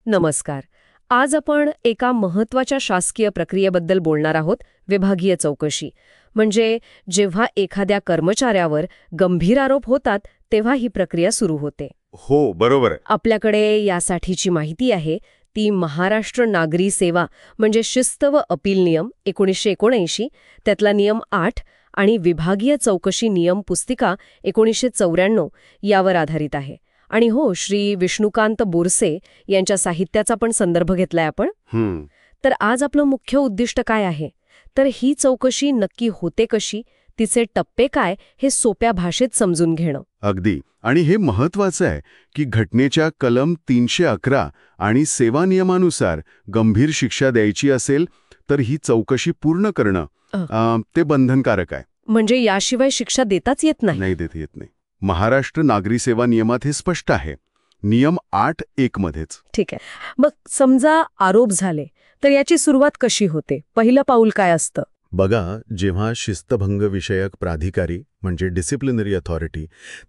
नमस्कार. आज आपण एका महत्त्वाच्या शासकीय प्रक्रियेबद्दल बोलणार आहोत, विभागीय चौकशी. म्हणजे जेव्हा एखाद्या कर्मचाऱ्यावर गंभीर आरोप होतात तेव्हा ही प्रक्रिया सुरू होते. हो, बरोबर आहे. आपल्याकडे यासाठीची माहिती आहे ती महाराष्ट्र नागरी सेवा म्हणजे शिस्त व अपील नियम 1979, त्यातला नियम 8 आणि विभागीय चौकशी नियम पुस्तिका 1994 यावर आधारित आहे. आणि हो, श्री विष्णुकांत बोरसे यांच्या साहित्याचा पण संदर्भ घेतलाय आपण. तर आज आपलं मुख्य उद्दिष्ट काय आहे, तर ही चौकशी नक्की होते कशी, तिचे टप्पे काय हे सोप्या भाषेत समजून घेणं. अगदी. आणि हे महत्वाचं आहे की घटनेच्या कलम 311 आणि सेवा नियमानुसार गंभीर शिक्षा द्यायची असेल तर ही चौकशी पूर्ण करणं ते बंधनकारक आहे. म्हणजे याशिवाय शिक्षा देताच येत नाही. नाही, देता येत नाही. महाराष्ट्र नागरी सेवा नियमात हे स्पष्ट आहे. नियम 8(1) मध्येच. ठीक आहे. मग समजा आरोप झाले तर याची सुरुवात कशी होते, पहिलं पाऊल काय असतं? बघा, जेव्हा शिस्तभंग विषयक प्राधिकारी म्हणजे डिसिप्लिनरी अथॉरिटी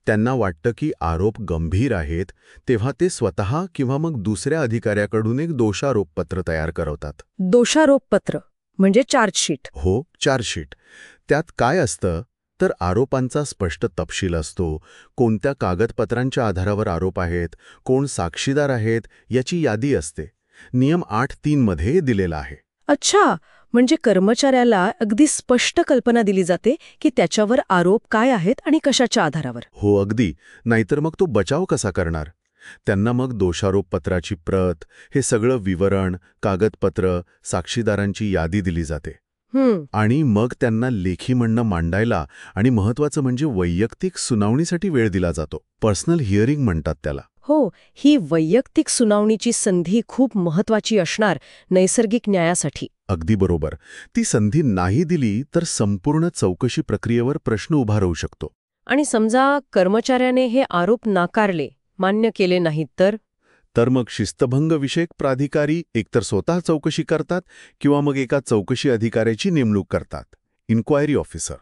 त्यांना वाटतं की आरोप गंभीर आहेत, तेव्हा ते स्वतः किंवा मग दुसऱ्या अधिकाऱ्याकडून एक दोषारोपपत्र तयार करवतात. दोषारोपपत्र म्हणजे चार्जशीट? हो, चार्जशीट. त्यात काय असतं तर आरोपांचा स्पष्ट तपशील असतो, कोणत्या कागदपत्रांच्या आधारावर आरोप आहेत, कोण साक्षीदार आहेत याची यादी असते. नियम 8(3) मध्ये दिलेला आहे. अच्छा, म्हणजे कर्मचाऱ्याला अगदी स्पष्ट कल्पना दिली जाते की त्याच्यावर आरोप काय आहेत आणि कशाच्या आधारावर. हो, अगदी. नाहीतर मग तो बचाव कसा करणार? त्यांना मग दोषारोपपत्राची प्रत, हे सगळं विवरण, कागदपत्र, साक्षीदारांची यादी दिली जाते. आणि मग त्यांना लेखी म्हणणं मांडायला आणि महत्वाचं म्हणजे वैयक्तिक सुनावणीसाठी वेळ दिला जातो. पर्सनल हिअरिंग म्हणतात त्याला. हो, ही वैयक्तिक सुनावणीची संधी खूप महत्वाची असणार नैसर्गिक न्यायासाठी. अगदी बरोबर. ती संधी नाही दिली तर संपूर्ण चौकशी प्रक्रियेवर प्रश्न उभा राहू शकतो. आणि समजा कर्मचाऱ्याने हे आरोप नाकारले, मान्य केले नाहीत तर मग शिस्तभंग विषयक प्राधिकारी एकतर स्वतः चौकशी करतात किंवा मग एका चौकशी अधिकाऱ्याची नेमणूक करतात, इन्क्वायरी ऑफिसर.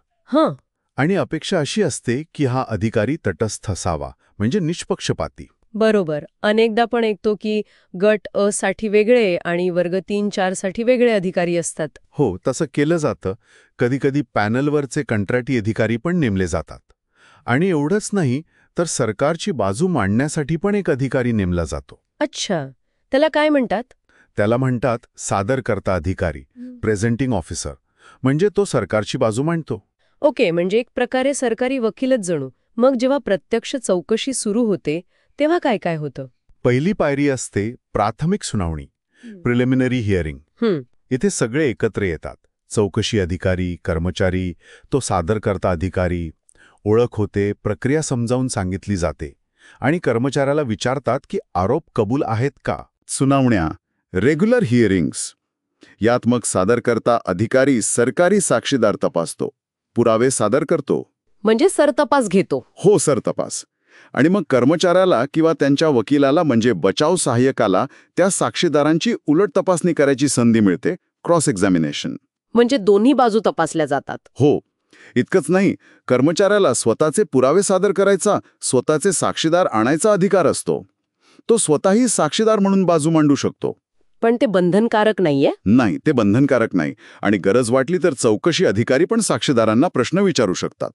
आणि अपेक्षा अशी असते की हा अधिकारी तटस्थ असावा, म्हणजे निष्पक्षपाती. बरोबर. अनेकदा पण ऐकतो की गट अ साठी वेगळे आणि वर्ग 3-4 साठी वेगळे अधिकारी असतात. हो, तसं केलं जातं. कधीकधी पॅनलवरचे कंत्राटी अधिकारी पण नेमले जातात. आणि एवढंच नाही तर सरकारची बाजू मांडण्यासाठी पण एक अधिकारी नेमला जातो. अच्छा, त्याला काय म्हणतात? त्याला म्हणतात सादरकर्ता अधिकारी, प्रेझेंटिंग ऑफिसर. म्हणजे तो सरकारची बाजू मांडतो. ओके, म्हणजे एक प्रकारे सरकारी वकीलच जणू. मग जेव्हा प्रत्यक्ष चौकशी सुरू होते तेव्हा काय काय होतं? पहिली पायरी असते प्राथमिक सुनावणी, प्रिलिमिनरी हिअरिंग. इथे सगळे एकत्र येतात. चौकशी अधिकारी, कर्मचारी, तो सादरकर्ता अधिकारी. ओळख होते, प्रक्रिया समजावून सांगितली जाते आणि कर्मचाऱ्याला विचारतात की आरोप कबूल आहेत का. सुनावण्या, रेग्युलर हिअरिंग्स. यात मग सादरकर्ता अधिकारी सरकारी साक्षीदार तपासतो, पुरावे सादर करतो. म्हणजे सरतपास घेतो. हो, सरतपास. आणि मग कर्मचाऱ्याला किंवा त्यांच्या वकिलाला म्हणजे बचाव सहाय्यकाला त्या साक्षीदारांची उलट तपासणी करायची संधी मिळते, क्रॉस एक्झामिनेशन. म्हणजे दोन्ही बाजू तपासल्या जातात. हो, इतकंच नाही, कर्मचाऱ्याला स्वतःचे पुरावे सादर करायचा, स्वतःचे साक्षीदार आणायचा अधिकार असतो. तो स्वतःही साक्षीदार म्हणून बाजू मांडू शकतो. पण ते बंधनकारक नाहीये? नाही, ते बंधनकारक नाही. आणि गरज वाटली तर चौकशी अधिकारी पण साक्षीदारांना प्रश्न विचारू शकतात,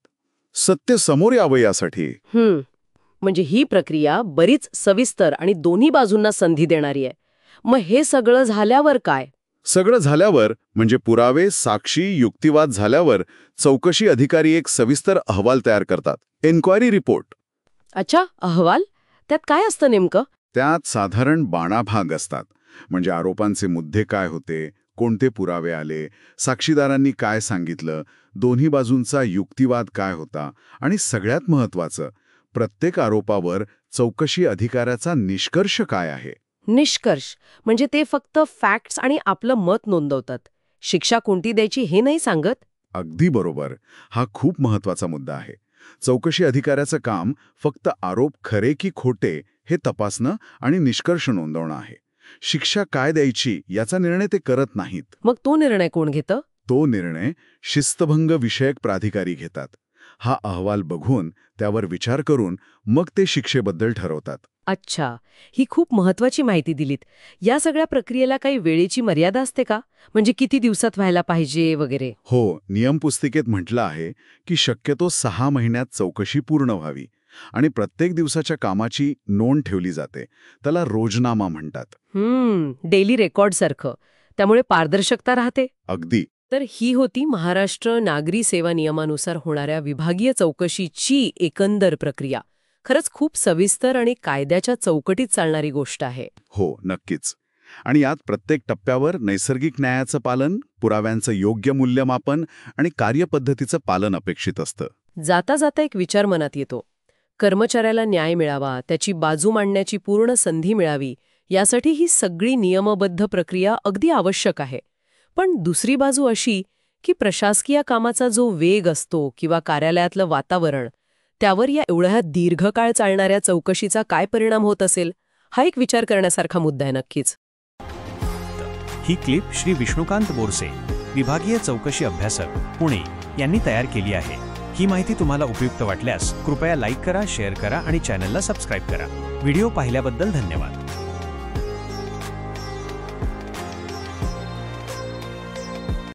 सत्य समोर यावं यासाठी. म्हणजे ही प्रक्रिया बरीच सविस्तर आणि दोन्ही बाजूंना संधी देणारी आहे. मग हे सगळं झाल्यावर काय? सगळं झाल्यावर म्हणजे पुरावे, साक्षी, युक्तिवाद झाल्यावर चौकशी अधिकारी एक सविस्तर अहवाल तयार करतात, एन्क्वायरी रिपोर्ट. अच्छा, अहवाल? त्यात काय असतं नेमकं? त्यात साधारण 12 भाग असतात. म्हणजे आरोपांचे मुद्दे काय होते, कोणते पुरावे आले, साक्षीदारांनी काय सांगितलं, दोन्ही बाजूंचा युक्तिवाद काय होता आणि सगळ्यात महत्त्वाचं, प्रत्येक आरोपावर चौकशी अधिकाऱ्याचा निष्कर्ष काय आहे. निष्कर्ष म्हणजे ते फक्त फॅक्ट्स आणि आपलं मत नोंदवतात, शिक्षा कोणती द्यायची हे नाही सांगत. अगदी बरोबर. हा खूप महत्वाचा मुद्दा आहे. चौकशी अधिकाऱ्याचं काम फक्त आरोप खरे की खोटे हे तपासणं आणि निष्कर्ष नोंदवणं आहे. शिक्षा काय द्यायची याचा निर्णय ते करत नाहीत. मग तो निर्णय कोण घेतं? तो निर्णय शिस्तभंग विषयक प्राधिकारी घेतात. हा अहवाल बघून त्यावर विचार करून मग ते शिक्षेबद्दल ठरवतात. अच्छा, ही खूप महत्वाची माहिती दिलीत. या सगळ्या प्रक्रियेला काही वेळेची मर्यादा असते का? म्हणजे किती दिवसात व्हायला पाहिजे वगैरे? हो, नियमपुस्तिकेत म्हटलं आहे की शक्यतो 6 महिन्यात चौकशी पूर्ण व्हावी आणि प्रत्येक दिवसाच्या कामाची नोंद ठेवली जाते. त्याला रोजनामा म्हणतात. डेली रेकॉर्ड सारखं. त्यामुळे पारदर्शकता राहते. अगदी. तर ही होती महाराष्ट्र नागरी सेवा नियमानुसार होणाऱ्या विभागीय चौकशीची एकंदर प्रक्रिया. खरंच खूप सविस्तर आणि कायद्याच्या चौकटीत चालणारी गोष्ट आहे. हो, नक्कीच. आणि यात प्रत्येक टप्प्यावर नैसर्गिक न्यायाचं पालन, पुराव्यांचं योग्य मूल्यमापन आणि कार्यपद्धतीचं पालन अपेक्षित असतं. जाता जाता एक विचार मनात येतो. कर्मचाऱ्याला न्याय मिळावा, त्याची बाजू मांडण्याची पूर्ण संधी मिळावी, यासाठी ही सगळी नियमबद्ध प्रक्रिया अगदी आवश्यक आहे. पण दुसरी बाजू अशी की प्रशासकीय कामाचा जो वेग असतो किंवा कार्यालयातलं वातावरण, त्यावर या एवढ्या दीर्घकाळ चालणाऱ्या चौकशीचा काय परिणाम होत असेल, हा एक विचार करण्यासारखा मुद्दा आहे नक्कीच. ही क्लिप श्री विष्णुकांत बोरसे, विभागीय चौकशी अभ्यासक, पुणे यांनी तयार केली आहे. ही माहिती तुम्हाला उपयुक्त वाटल्यास कृपया लाईक करा, शेअर करा आणि चॅनलला सबस्क्राईब करा. व्हिडिओ पाहिल्याबद्दल धन्यवाद.